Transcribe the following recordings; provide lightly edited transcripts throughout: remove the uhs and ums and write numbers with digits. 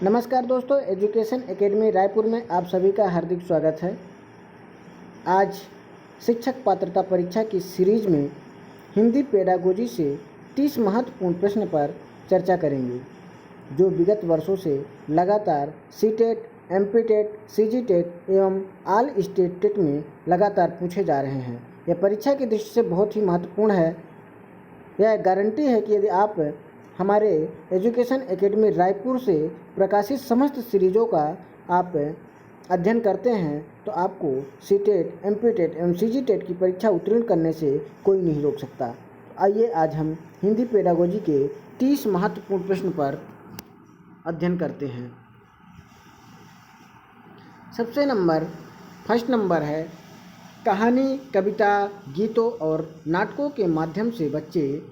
नमस्कार दोस्तों, education academy Raipur में आप सभी का हार्दिक स्वागत है। आज शिक्षक पात्रता परीक्षा की सीरीज में हिंदी पेडागोजी से 30 महत्वपूर्ण प्रश्न पर चर्चा करेंगे, जो विगत वर्षों से लगातार सीटेट, एमपीटेट, सीजीटेट एवं ऑल स्टेट टेट में लगातार पूछे जा रहे हैं। यह परीक्षा की दृष्टि से बहुत ही महत्वपूर्ण है। यह गारंटी है कि यदि आप हमारे एजुकेशन एकेडमी रायपुर से प्रकाशित समस्त सीरीज़ों का आप अध्ययन करते हैं तो आपको सीटेट, एमपीटेट एवं सीजीटेट की परीक्षा उत्तीर्ण करने से कोई नहीं रोक सकता। आइए आज हम हिंदी पेडागोजी के 30 महत्वपूर्ण प्रश्न पर अध्ययन करते हैं। फर्स्ट नंबर है, कहानी, कविता, गीतों और नाटकों के माध्यम से बच्चे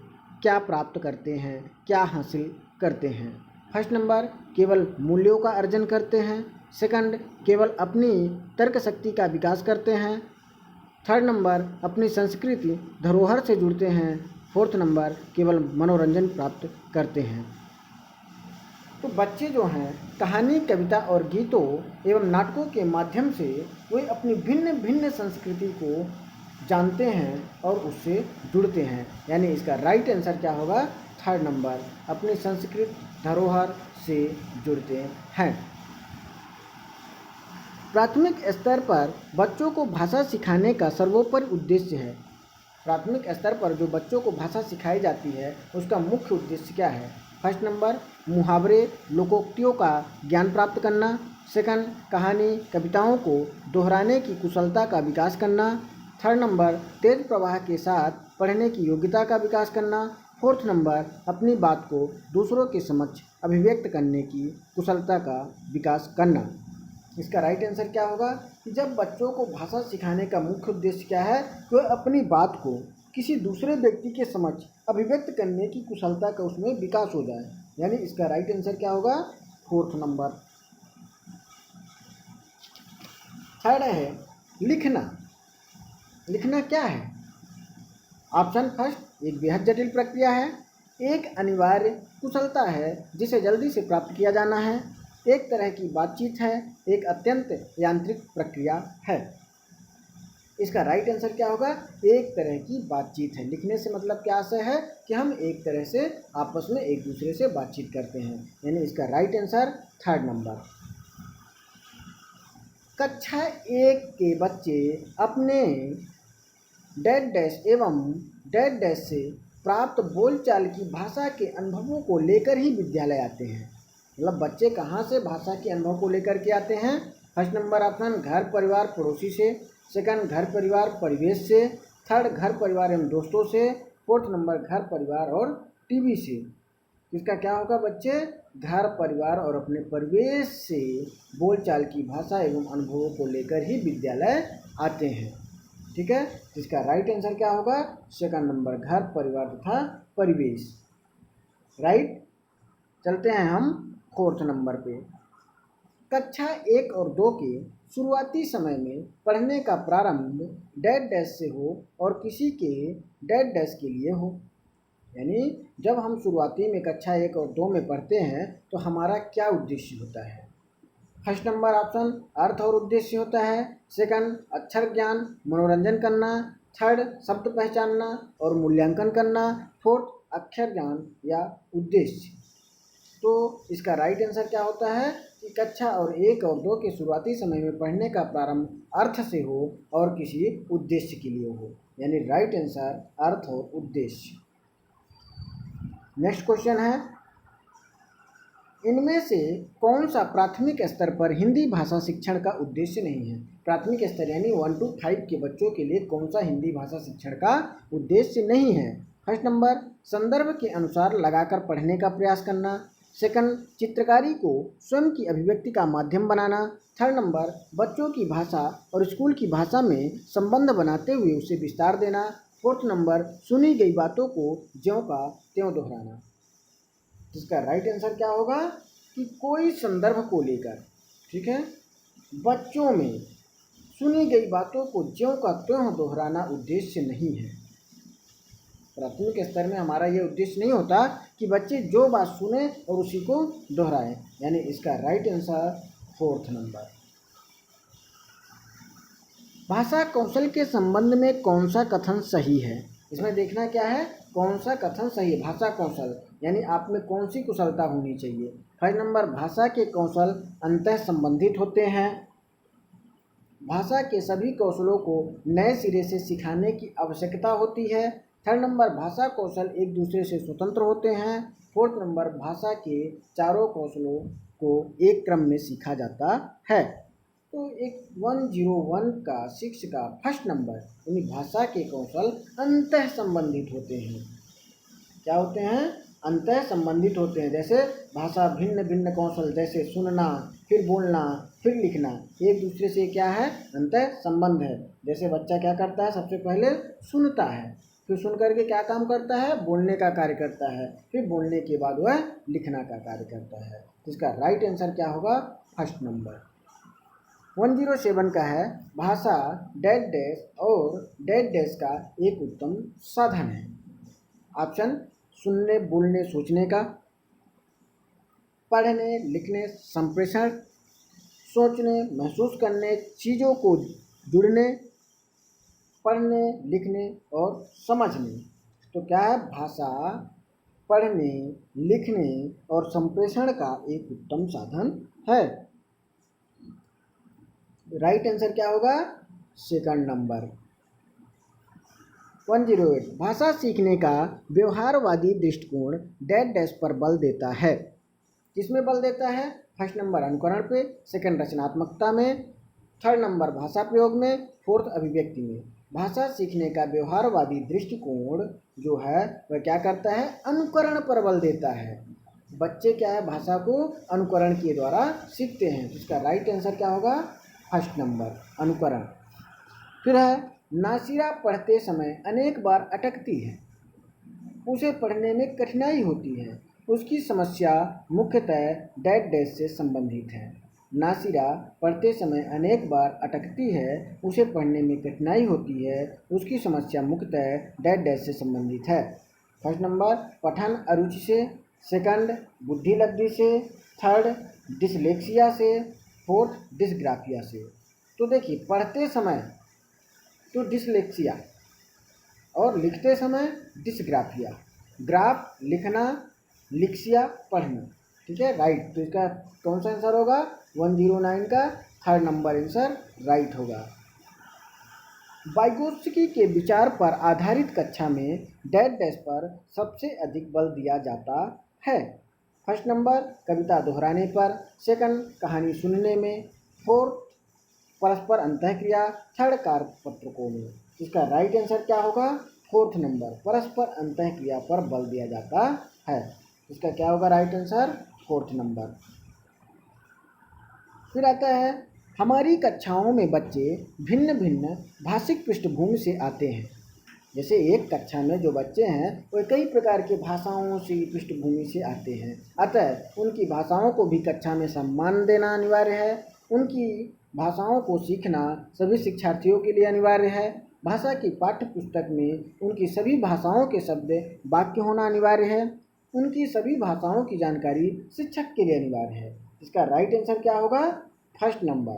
क्या प्राप्त करते हैं, क्या हासिल करते हैं। फर्स्ट नंबर, केवल मूल्यों का अर्जन करते हैं। सेकंड, केवल अपनी तर्क शक्ति का विकास करते हैं। थर्ड नंबर, अपनी संस्कृति धरोहर से जुड़ते हैं। फोर्थ नंबर, केवल मनोरंजन प्राप्त करते हैं। तो बच्चे जो हैं कहानी, कविता और गीतों एवं नाटकों के माध्यम से वे अपनी भिन्न भिन्न संस्कृति को जानते हैं और उससे जुड़ते हैं। यानी इसका राइट आंसर क्या होगा? थर्ड नंबर, अपनी संस्कृत धरोहर से जुड़ते हैं। प्राथमिक स्तर पर बच्चों को भाषा सिखाने का सर्वोपरि उद्देश्य है। प्राथमिक स्तर पर जो बच्चों को भाषा सिखाई जाती है उसका मुख्य उद्देश्य क्या है? फर्स्ट नंबर, मुहावरे, लोकोक्तियों का ज्ञान प्राप्त करना। सेकंड, कहानी, कविताओं को दोहराने की कुशलता का विकास करना। थर्ड नंबर, तेज प्रवाह के साथ पढ़ने की योग्यता का विकास करना। फोर्थ नंबर, अपनी बात को दूसरों के समक्ष अभिव्यक्त करने की कुशलता का विकास करना। इसका राइट आंसर क्या होगा कि जब बच्चों को भाषा सिखाने का मुख्य उद्देश्य क्या है कि वह अपनी बात को किसी दूसरे व्यक्ति के समक्ष अभिव्यक्त करने की कुशलता का उसमें विकास हो जाए। यानी इसका राइट आंसर क्या होगा? Fourth number. थर्ड है लिखना। लिखना क्या है? ऑप्शन फर्स्ट, एक बेहद जटिल प्रक्रिया है, एक अनिवार्य कुशलता है जिसे जल्दी से प्राप्त किया जाना है, एक तरह की बातचीत है, एक अत्यंत यांत्रिक प्रक्रिया है। इसका राइट आंसर क्या होगा? एक तरह की बातचीत है। लिखने से मतलब क्या आशय है कि हम एक तरह से आपस में एक दूसरे से बातचीत करते हैं। यानी इसका राइट आंसर थर्ड नंबर। कक्षा 1 के बच्चे अपने डैड डैश एवं डैड डैश से प्राप्त बोलचाल की भाषा के अनुभवों को लेकर ही विद्यालय आते हैं। मतलब बच्चे कहाँ से भाषा के अनुभव को लेकर के आते हैं? फर्स्ट नंबर ऑप्शन, घर परिवार पड़ोसी से। सेकंड, घर परिवार परिवेश से। थर्ड, घर परिवार एवं दोस्तों से। फोर्थ नंबर, घर परिवार और टीवी से। इसका क्या होगा बच्चे? घर परिवार और अपने परिवेश से बोलचाल की भाषा एवं अनुभवों को लेकर ही विद्यालय आते हैं। ठीक है, इसका राइट आंसर क्या होगा? सेकंड नंबर, घर परिवार तथा परिवेश। राइट। चलते हैं हम फोर्थ नंबर पे। कक्षा 1 और 2 के शुरुआती समय में पढ़ने का प्रारंभ डैड डैश से हो और किसी के डैड डैश के लिए हो। यानी जब हम शुरुआती में कक्षा 1 और 2 में पढ़ते हैं तो हमारा क्या उद्देश्य होता है? फर्स्ट नंबर ऑप्शन, अर्थ और उद्देश्य होता है। सेकंड, अक्षर ज्ञान, मनोरंजन करना। थर्ड, शब्द पहचानना और मूल्यांकन करना। फोर्थ, अक्षर ज्ञान या उद्देश्य। तो इसका राइट आंसर क्या होता है कि कक्षा और 1 और 2 के शुरुआती समय में पढ़ने का प्रारंभ अर्थ से हो और किसी उद्देश्य के लिए हो। यानी राइट आंसर अर्थ और उद्देश्य। नेक्स्ट क्वेश्चन है, इनमें से कौन सा प्राथमिक स्तर पर हिंदी भाषा शिक्षण का उद्देश्य नहीं है? प्राथमिक स्तर यानी 1 to 5 के बच्चों के लिए कौन सा हिंदी भाषा शिक्षण का उद्देश्य नहीं है? फर्स्ट नंबर, संदर्भ के अनुसार लगाकर पढ़ने का प्रयास करना। सेकंड, चित्रकारी को स्वयं की अभिव्यक्ति का माध्यम बनाना। थर्ड नंबर, बच्चों की भाषा और स्कूल की भाषा में संबंध बनाते हुए उसे विस्तार देना। फोर्थ नंबर, सुनी गई बातों को ज्यों का त्यों दोहराना। इसका राइट आंसर क्या होगा कि कोई संदर्भ को लेकर, ठीक है, बच्चों में सुनी गई बातों को ज्यों का त्यों दोहराना उद्देश्य नहीं है। प्राथमिक स्तर में हमारा ये उद्देश्य नहीं होता कि बच्चे जो बात सुने और उसी को दोहराएं, यानी इसका राइट आंसर 4th नंबर। भाषा कौशल के संबंध में कौन सा कथन सही है? इसमें देखना क्या है, कौन सा कथन सही है। भाषा कौशल यानी आप में कौन सी कुशलता होनी चाहिए। फर्स्ट नंबर, भाषा के कौशल अंतः संबंधित होते हैं। भाषा के सभी कौशलों को नए सिरे से सिखाने की आवश्यकता होती है। थर्ड नंबर, भाषा कौशल एक दूसरे से स्वतंत्र होते हैं। फोर्थ नंबर, भाषा के चारों कौशलों को एक क्रम में सीखा जाता है। तो एक 101 का 6 का फर्स्ट नंबर, यानी भाषा के कौशल अंतः संबंधित होते हैं। क्या होते हैं? अंतः संबंधित होते हैं। जैसे भाषा भिन्न भिन्न कौशल, जैसे सुनना, फिर बोलना, फिर लिखना, एक दूसरे से क्या है? अंतः संबंध है। जैसे बच्चा क्या करता है, सबसे पहले सुनता है, फिर सुन करके क्या काम करता है? बोलने का कार्य करता है, फिर बोलने के बाद वह लिखना का कार्य करता है। इसका राइट आंसर क्या होगा? First number. 107 का है, भाषा डैश डैश और डैश डैश का एक उत्तम साधन है। ऑप्शन, सुनने, बोलने, सोचने का, पढ़ने, लिखने, संप्रेषण, सोचने, महसूस करने, चीज़ों को जुड़ने, पढ़ने, लिखने और समझने। तो क्या है? भाषा पढ़ने, लिखने और संप्रेषण का एक उत्तम साधन है। राइट आंसर क्या होगा? Second number. 108, भाषा सीखने का व्यवहारवादी दृष्टिकोण डैश डैश पर बल देता है। किसमें बल देता है? फर्स्ट नंबर अनुकरण पे, सेकंड रचनात्मकता में, थर्ड नंबर भाषा प्रयोग में, फोर्थ अभिव्यक्ति में। भाषा सीखने का व्यवहारवादी दृष्टिकोण जो है वह क्या करता है? अनुकरण पर बल देता है। बच्चे क्या है? भाषा को अनुकरण के द्वारा सीखते हैं। इसका राइट आंसर क्या होगा? फर्स्ट नंबर, अनुकरण। फिर है, नासिरा पढ़ते समय अनेक बार अटकती है, उसे पढ़ने में कठिनाई होती है, उसकी समस्या मुख्यतः डैश डैश से संबंधित है। नासिरा पढ़ते समय अनेक बार अटकती है, उसे पढ़ने में कठिनाई होती है, उसकी समस्या मुख्यतः डैश डैश से संबंधित है। फर्स्ट नंबर, पठन अरुचि से, सेकंड बुद्धि लब्धि से, थर्ड डिसलेक्सिया से, फोर्थ डिसग्राफिया से। तो देखिए, पढ़ते समय तो डिसलेक्सिया और लिखते समय डिसग्राफिया। ग्राफ लिखना, लिक्सिया पढ़ना। ठीक है, राइट। तो इसका कौन सा आंसर होगा? 109 का थर्ड नंबर आंसर राइट होगा। वाइगोत्स्की के विचार पर आधारित कक्षा में डैश डैश पर सबसे अधिक बल दिया जाता है। फर्स्ट नंबर कविता दोहराने पर, सेकंड कहानी सुनने में, फोर्थ परस्पर अंतःक्रिया, थर्ड कारपत्रकों में। इसका राइट आंसर क्या होगा? फोर्थ नंबर, परस्पर अंतःक्रिया पर बल दिया जाता है। इसका क्या होगा राइट आंसर? Fourth number. फिर आता है, हमारी कक्षाओं में बच्चे भिन्न भिन्न भाषिक पृष्ठभूमि से आते हैं। जैसे एक कक्षा में जो बच्चे हैं वो कई प्रकार की भाषाओं से पृष्ठभूमि से आते हैं, अतः उनकी भाषाओं को भी कक्षा में सम्मान देना अनिवार्य है। उनकी भाषाओं को सीखना सभी शिक्षार्थियों के लिए अनिवार्य है। भाषा की पाठ्य पुस्तक में उनकी सभी भाषाओं के शब्द वाक्य होना अनिवार्य है। उनकी सभी भाषाओं की जानकारी शिक्षक के लिए अनिवार्य है। इसका राइट आंसर क्या होगा? फर्स्ट नंबर,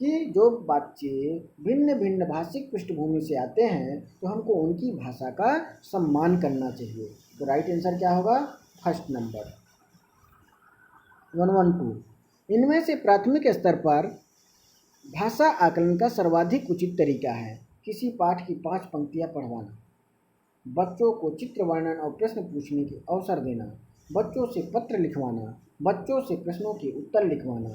कि जो बच्चे भिन्न भिन्न भाषिक पृष्ठभूमि से आते हैं तो हमको उनकी भाषा का सम्मान करना चाहिए। तो राइट आंसर क्या होगा? First number. 112, इनमें से प्राथमिक स्तर पर भाषा आकलन का सर्वाधिक उचित तरीका है किसी पाठ की 5 पंक्तियाँ पढ़वाना, बच्चों को चित्र वर्णन और प्रश्न पूछने के अवसर देना, बच्चों से पत्र लिखवाना, बच्चों से प्रश्नों के उत्तर लिखवाना।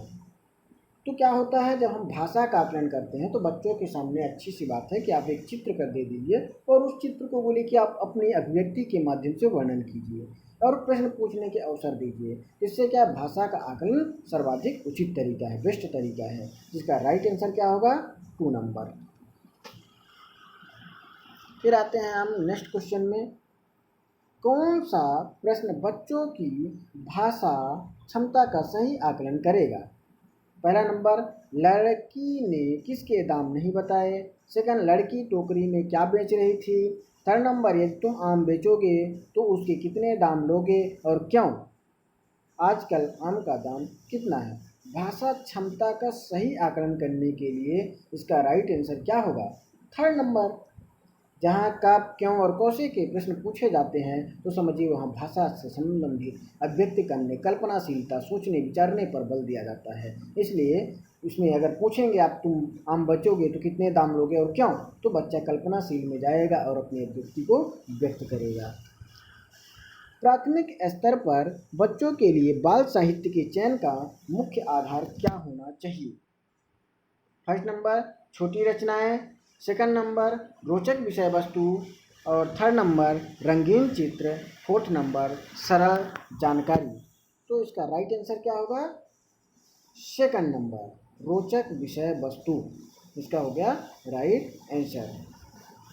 तो क्या होता है, जब हम भाषा का आकलन करते हैं तो बच्चों के सामने अच्छी सी बात है कि आप एक चित्र कर दे दीजिए और उस चित्र को बोले कि आप अपनी अभिव्यक्ति के माध्यम से वर्णन कीजिए और प्रश्न पूछने के अवसर दीजिए। इससे क्या, भाषा का आकलन सर्वाधिक उचित तरीका है, बेस्ट तरीका है। जिसका राइट आंसर क्या होगा? 2 नंबर। फिर आते हैं हम नेक्स्ट क्वेश्चन में, कौन सा प्रश्न बच्चों की भाषा क्षमता का सही आकलन करेगा? पहला नंबर, लड़की ने किसके दाम नहीं बताए। सेकंड, लड़की टोकरी में क्या बेच रही थी। थर्ड नंबर, यदि तुम आम बेचोगे तो उसके कितने दाम लोगे और क्यों। आजकल आम का दाम कितना है। भाषा क्षमता का सही आकलन करने के लिए इसका राइट आंसर क्या होगा? Third number. जहाँ कब, क्यों और कैसे के प्रश्न पूछे जाते हैं तो समझिए वहाँ भाषा से संबंधित अभिव्यक्ति करने, कल्पनाशीलता, सोचने विचारने पर बल दिया जाता है। इसलिए उसमें अगर पूछेंगे आप तुम आम बचोगे तो कितने दाम लोगे और क्यों, तो बच्चा कल्पनाशील में जाएगा और अपनी अभिव्यक्ति को व्यक्त करेगा। प्राथमिक स्तर पर बच्चों के लिए बाल साहित्य के चयन का मुख्य आधार क्या होना चाहिए? फर्स्ट नंबर छोटी रचनाएं, सेकंड नंबर रोचक विषय वस्तु और थर्ड नंबर रंगीन चित्र, फोर्थ नंबर सरल जानकारी। तो इसका राइट आंसर क्या होगा? सेकंड नंबर रोचक विषय वस्तु, इसका हो गया राइट आंसर।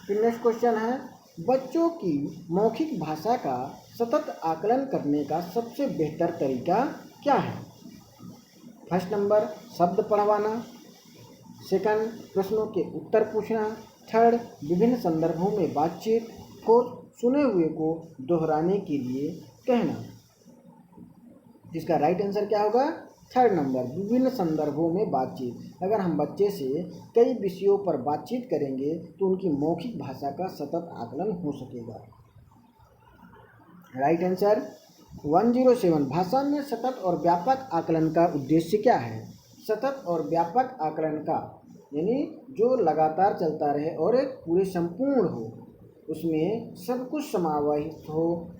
फिर नेक्स्ट क्वेश्चन है, बच्चों की मौखिक भाषा का सतत आकलन करने का सबसे बेहतर तरीका क्या है? फर्स्ट नंबर शब्द पढ़वाना, सेकंड प्रश्नों के उत्तर पूछना, थर्ड विभिन्न संदर्भों में बातचीत, फोर्थ सुने हुए को दोहराने के लिए कहना। जिसका राइट आंसर क्या होगा? थर्ड नंबर विभिन्न संदर्भों में बातचीत। अगर हम बच्चे से कई विषयों पर बातचीत करेंगे तो उनकी मौखिक भाषा का सतत आकलन हो सकेगा। Right answer 107। भाषा में सतत और व्यापक आकलन का उद्देश्य क्या है? सतत और व्यापक आकलन का यानी जो लगातार चलता रहे और एक पूरे संपूर्ण हो, उसमें सब कुछ समाहित हो,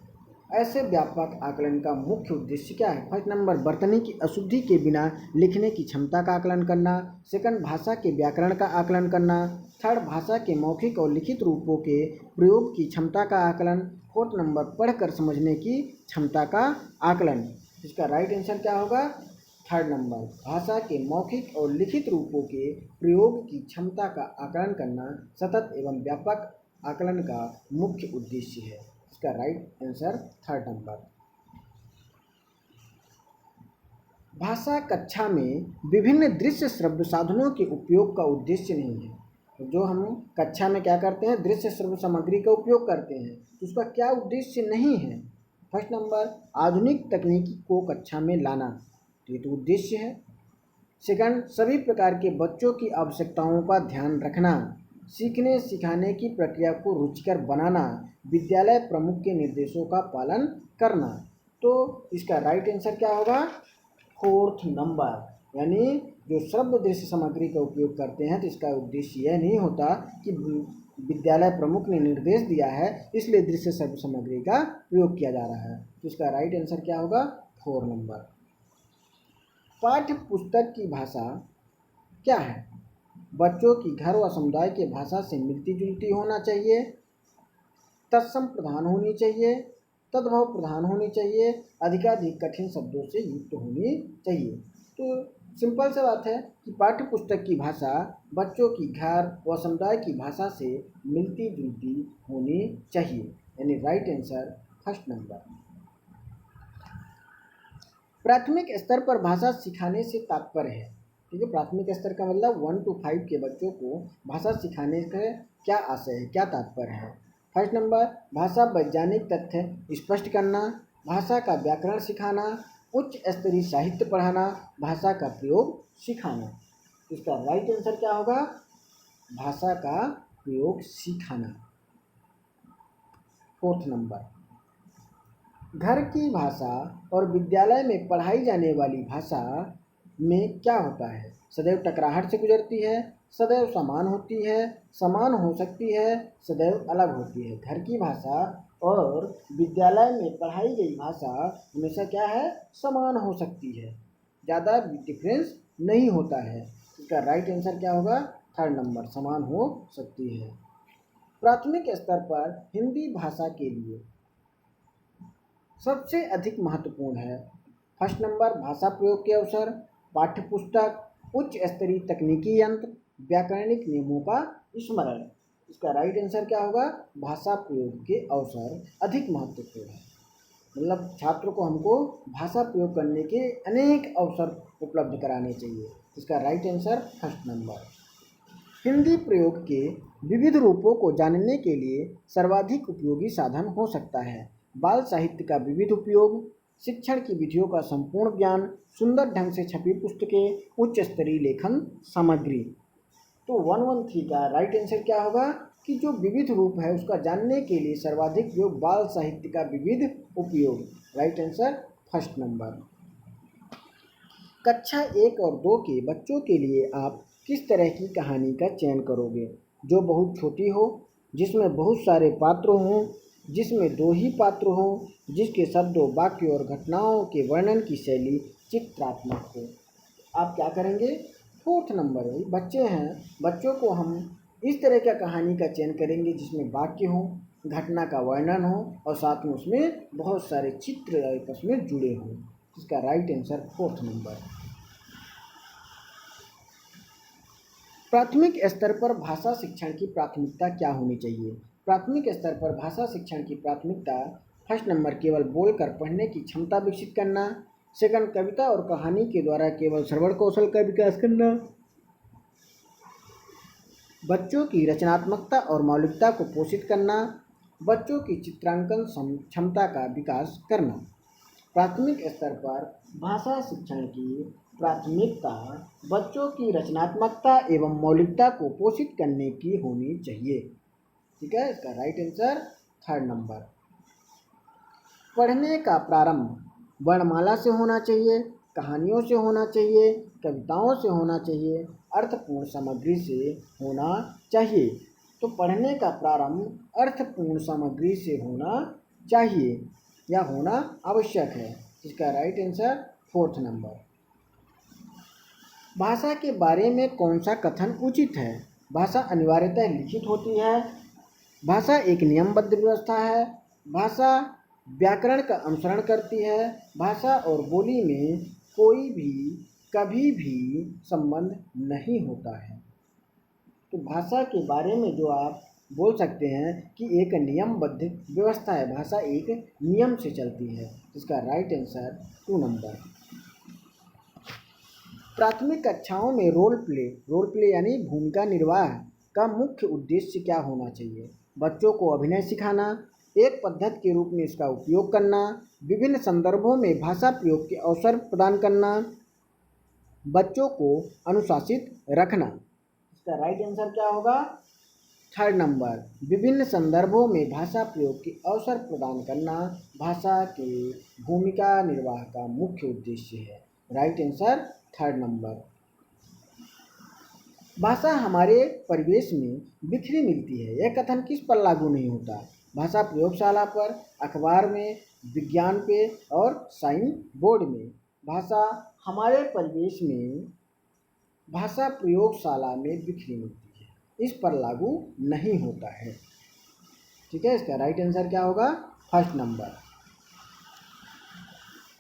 ऐसे व्यापक आकलन का मुख्य उद्देश्य क्या है? फर्स्ट नंबर वर्तनी की अशुद्धि के बिना लिखने की क्षमता का आकलन करना, सेकंड भाषा के व्याकरण का आकलन करना, थर्ड भाषा के मौखिक और लिखित रूपों के प्रयोग की क्षमता का आकलन, फोर्थ नंबर पढ़कर समझने की क्षमता का आकलन। इसका राइट आंसर क्या होगा? थर्ड नंबर भाषा के मौखिक और लिखित रूपों के प्रयोग की क्षमता का आकलन करना सतत एवं व्यापक आकलन का मुख्य उद्देश्य है। इसका राइट आंसर थर्ड नंबर। भाषा कक्षा में विभिन्न दृश्य श्रव्य साधनों के उपयोग का उद्देश्य नहीं है। तो जो हम कक्षा में क्या करते हैं, दृश्य श्रव्य सामग्री का उपयोग करते हैं, तो उसका क्या उद्देश्य नहीं है? फर्स्ट नंबर आधुनिक तकनीकी को कक्षा में लाना, तो ये तो उद्देश्य है। सेकंड सभी प्रकार के बच्चों की आवश्यकताओं का ध्यान रखना, सीखने सिखाने की प्रक्रिया को रुचिकर बनाना, विद्यालय प्रमुख के निर्देशों का पालन करना। तो इसका राइट आंसर क्या होगा? Fourth number. यानी जो श्रव्य दृश्य सामग्री का उपयोग करते हैं तो इसका उद्देश्य यह नहीं होता कि विद्यालय प्रमुख ने निर्देश दिया है इसलिए दृश्य श्रव्य सामग्री का प्रयोग किया जा रहा है। तो इसका राइट आंसर क्या होगा? 4 नंबर। पाठ्य पुस्तक की भाषा क्या है? बच्चों की घर व समुदाय के भाषा से मिलती जुलती होना चाहिए, तत्सम प्रधान होनी चाहिए, तद्भव प्रधान होनी चाहिए, अधिकाधिक कठिन शब्दों से युक्त होनी चाहिए। तो सिंपल सा बात है कि पाठ्य पुस्तक की भाषा बच्चों की घर व समुदाय की भाषा से मिलती जुलती होनी चाहिए, यानी राइट आंसर फर्स्ट नंबर। प्राथमिक स्तर पर भाषा सिखाने से तात्पर्य है, ठीक है। प्राथमिक स्तर का मतलब 1 to 5 के बच्चों को भाषा सिखाने का क्या आशय है, क्या तात्पर्य है? फर्स्ट नंबर भाषा वैज्ञानिक तथ्य स्पष्ट करना, भाषा का व्याकरण सिखाना, उच्च स्तरीय साहित्य पढ़ाना, भाषा का प्रयोग सिखाना। इसका राइट आंसर क्या होगा? भाषा का प्रयोग सिखाना। फोर्थ नंबर घर की भाषा और विद्यालय में पढ़ाई जाने वाली भाषा में क्या होता है? सदैव टकराहट से गुजरती है, सदैव समान होती है, समान हो सकती है, सदैव अलग होती है। घर की भाषा और विद्यालय में पढ़ाई गई भाषा हमेशा क्या है? समान हो सकती है, ज़्यादा डिफरेंस नहीं होता है। इसका राइट आंसर क्या होगा? थर्ड नंबर समान हो सकती है। प्राथमिक स्तर पर हिंदी भाषा के लिए सबसे अधिक महत्वपूर्ण है। फर्स्ट नंबर भाषा प्रयोग के अवसर, पाठ्य पुस्तक, उच्च स्तरीय तकनीकी यंत्र, व्याकरणिक नियमों का स्मरण। इसका राइट आंसर क्या होगा? भाषा प्रयोग के अवसर अधिक महत्वपूर्ण है। मतलब छात्र को हमको भाषा प्रयोग करने के अनेक अवसर उपलब्ध कराने चाहिए। इसका right answer first number. Hindi प्रयोग के विविध रूपों को जानने के लिए सर्वाधिक उपयोगी साधन हो सकता है। बाल साहित्य का विविध उपयोग, शिक्षण की विधियों का संपूर्ण ज्ञान, सुंदर ढंग से छपी पुस्तकें, उच्च स्तरीय लेखन सामग्री। तो 113 का राइट आंसर क्या होगा कि जो विविध रूप है उसका जानने के लिए सर्वाधिक उपयोग बाल साहित्य का विविध उपयोग। Right answer first number. कक्षा 1 और 2 के बच्चों के लिए आप किस तरह की कहानी का चयन करोगे? जो बहुत छोटी हो, जिसमें बहुत सारे पात्र हों, जिसमें 2 ही पात्र हों, जिसके शब्दों, वाक्यों और घटनाओं के वर्णन की शैली चित्रात्मक हो। आप क्या करेंगे? 4th नंबर है, बच्चे हैं, बच्चों को हम इस तरह का कहानी का चयन करेंगे जिसमें वाक्य हो, घटना का वर्णन हो और साथ में उसमें बहुत सारे चित्र आपस में जुड़े हों। इसका राइट आंसर 4th नंबर। प्राथमिक स्तर पर भाषा शिक्षण की प्राथमिकता क्या होनी चाहिए? प्राथमिक स्तर पर भाषा शिक्षण की प्राथमिकता फर्स्ट नंबर केवल बोलकर पढ़ने की क्षमता विकसित करना, सेकंड कविता और कहानी के द्वारा केवल श्रवण कौशल का विकास करना, बच्चों की रचनात्मकता और मौलिकता को पोषित करना, बच्चों की चित्रांकन क्षमता का विकास करना। प्राथमिक स्तर पर भाषा शिक्षण की प्राथमिकता बच्चों की रचनात्मकता एवं मौलिकता को पोषित करने की होनी चाहिए। ठीक है, इसका राइट आंसर 3rd नंबर। पढ़ने का प्रारंभ वर्णमाला से होना चाहिए, कहानियों से होना चाहिए, कविताओं से होना चाहिए, अर्थपूर्ण सामग्री से होना चाहिए। तो पढ़ने का प्रारंभ अर्थपूर्ण सामग्री से होना चाहिए या होना आवश्यक है। इसका राइट आंसर 4th नंबर। भाषा के बारे में कौन सा कथन उचित है? भाषा अनिवार्यतः लिखित होती है, भाषा एक नियमबद्ध व्यवस्था है, भाषा व्याकरण का अनुसरण करती है, भाषा और बोली में कोई भी कभी भी संबंध नहीं होता है। तो भाषा के बारे में जो आप बोल सकते हैं कि एक नियमबद्ध व्यवस्था है, भाषा एक नियम से चलती है। इसका राइट आंसर 2 नंबर। प्राथमिक कक्षाओं में रोल प्ले यानी भूमिका निर्वाह का मुख्य उद्देश्य क्या होना चाहिए? बच्चों को अभिनय सिखाना, एक पद्धति के रूप में इसका उपयोग करना, विभिन्न संदर्भों में भाषा प्रयोग के अवसर प्रदान करना, बच्चों को अनुशासित रखना। इसका राइट आंसर क्या होगा? 3rd number. विभिन्न संदर्भों में भाषा प्रयोग के अवसर प्रदान करना भाषा के भूमिका निर्वाह का मुख्य उद्देश्य है। Right answer 3rd number. भाषा हमारे परिवेश में बिखरी मिलती है, यह कथन किस पर लागू नहीं होता? भाषा प्रयोगशाला पर, अखबार में, विज्ञान पे और साइन बोर्ड में। भाषा हमारे परिवेश में, भाषा प्रयोगशाला में बिखरी मिलती है, इस पर लागू नहीं होता है। ठीक है, इसका राइट आंसर क्या होगा? 1st number.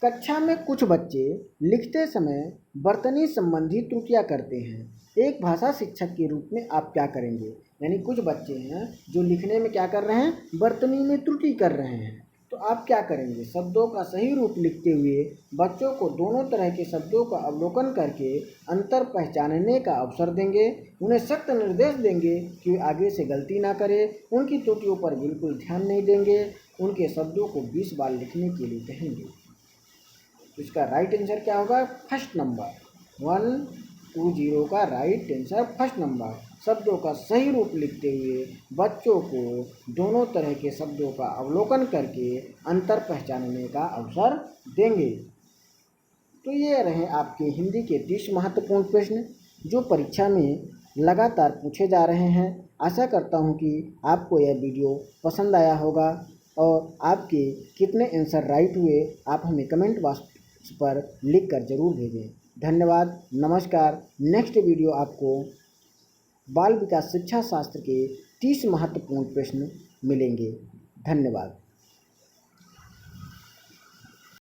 कक्षा में कुछ बच्चे लिखते समय वर्तनी संबंधी त्रुटियां करते हैं, एक भाषा शिक्षक के रूप में आप क्या करेंगे? यानी कुछ बच्चे हैं जो लिखने में क्या कर रहे हैं? वर्तनी में त्रुटि कर रहे हैं, तो आप क्या करेंगे? शब्दों का सही रूप लिखते हुए बच्चों को दोनों तरह के शब्दों का अवलोकन करके अंतर पहचानने का अवसर देंगे, उन्हें सख्त निर्देश देंगे कि वे आगे से गलती ना करें, उनकी त्रुटियों पर बिल्कुल ध्यान नहीं देंगे, उनके शब्दों को 20 बार लिखने के लिए कहेंगे। तो इसका राइट आंसर क्या होगा? 1st number. 120 का राइट आंसर 1st नंबर। शब्दों का सही रूप लिखते हुए बच्चों को दोनों तरह के शब्दों का अवलोकन करके अंतर पहचानने का अवसर देंगे। तो ये रहे आपके हिंदी के 30 महत्वपूर्ण प्रश्न जो परीक्षा में लगातार पूछे जा रहे हैं। आशा करता हूँ कि आपको यह वीडियो पसंद आया होगा और आपके कितने आंसर राइट हुए आप हमें कमेंट बॉक्स पर लिख कर ज़रूर भेजें। धन्यवाद, नमस्कार। नेक्स्ट वीडियो आपको बाल विकास शिक्षा शास्त्र के 30 महत्वपूर्ण प्रश्न मिलेंगे। धन्यवाद।